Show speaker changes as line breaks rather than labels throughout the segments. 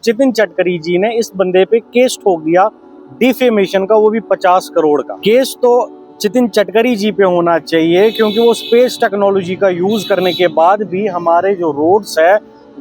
चितिन गडकरी जी ने इस बंदे पे केस ठोक दिया डिफेमेशन का, वो भी 50 करोड़ का। केस तो चितिन गडकरी जी पे होना चाहिए क्योंकि वो स्पेस टेक्नोलॉजी का यूज करने के बाद भी हमारे जो रोड्स है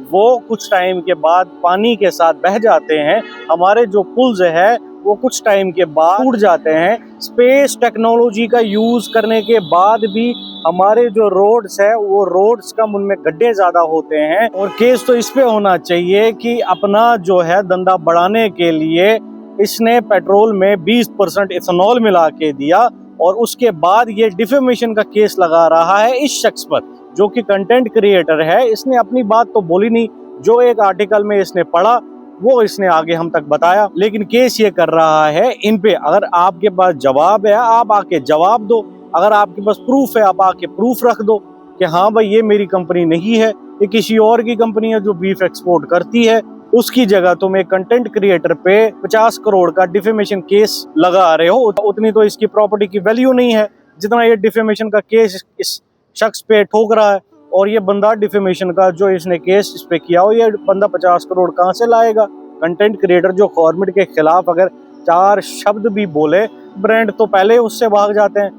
वो कुछ टाइम के बाद पानी के साथ बह जाते हैं, हमारे जो पुल्स है वो कुछ टाइम के बाद टूट जाते हैं। स्पेस टेक्नोलॉजी का यूज करने के बाद भी हमारे जो रोड्स है वो रोड्स कम, उनमें गड्ढे ज्यादा होते हैं। और केस तो इस पे होना चाहिए कि अपना जो है धंधा बढ़ाने के लिए इसने पेट्रोल में 20% इथेनॉल मिला के दिया और उसके बाद ये डिफेमेशन का केस लगा रहा है इस शख्स पर जो कि कंटेंट क्रिएटर है। इसने अपनी बात तो बोली नहीं, जो एक आर्टिकल में इसने पढ़ा वो इसने आगे हम तक बताया, लेकिन केस ये कर रहा है इन पे। अगर आपके पास जवाब है आप आके जवाब दो, अगर आपके पास प्रूफ है आप आके प्रूफ रख दो कि हाँ भाई ये मेरी कंपनी नहीं है, ये किसी और की कंपनी है जो बीफ एक्सपोर्ट करती है। उसकी जगह तुम एक कंटेंट क्रिएटर पे 50 करोड़ का डिफेमेशन केस लगा रहे हो, उतनी तो इसकी प्रॉपर्टी की वैल्यू नहीं है जितना ये डिफेमेशन का केस इस शख्स पे ठोक रहा है। और ये बंदा डिफेमेशन का जो इसने केस इस पे किया हो, ये बंदा 50 करोड़ कहाँ से लाएगा? कंटेंट क्रिएटर जो गवर्नमेंट के खिलाफ अगर 4 शब्द भी बोले, ब्रांड तो पहले उससे भाग जाते हैं।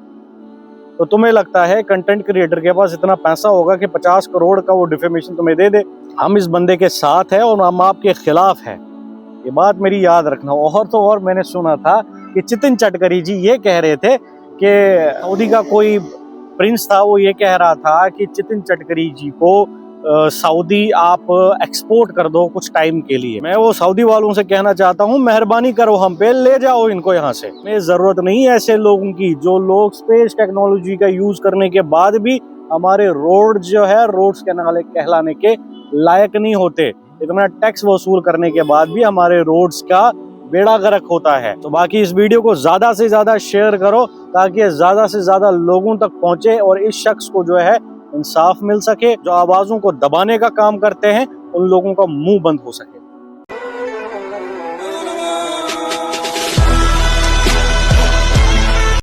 तो तुम्हें लगता है कंटेंट क्रिएटर के पास इतना पैसा होगा कि 50 करोड़ का वो डिफेमेशन तुम्हें दे दे? हम इस बंदे के साथ है और हम आपके खिलाफ है, ये बात मेरी याद रखना। और मैंने सुना था कि चितिन गडकरी जी ये कह रहे थे कि सऊदी का कोई प्रिंस था, वो ये कह रहा था कि चितिन गडकरी जी को सऊदी आप एक्सपोर्ट कर दो कुछ टाइम के लिए। मैं वो सऊदी वालों से कहना चाहता हूँ मेहरबानी करो हम पे, ले जाओ इनको यहाँ से। हमें जरूरत नहीं है ऐसे लोगों की जो लोग स्पेस टेक्नोलॉजी का यूज करने के बाद भी हमारे रोड जो है रोड्स के नाले कहलाने के लायक नहीं होते। इतना टैक्स वसूल करने के बाद भी हमारे रोड्स का बेड़ा गर्क होता है। तो बाकी इस वीडियो को ज्यादा से ज्यादा शेयर करो ताकि ज्यादा से ज्यादा लोगों तक पहुंचे और इस शख्स को जो है इंसाफ मिल सके। जो आवाजों को दबाने का काम करते हैं उन लोगों का मुंह बंद हो सके।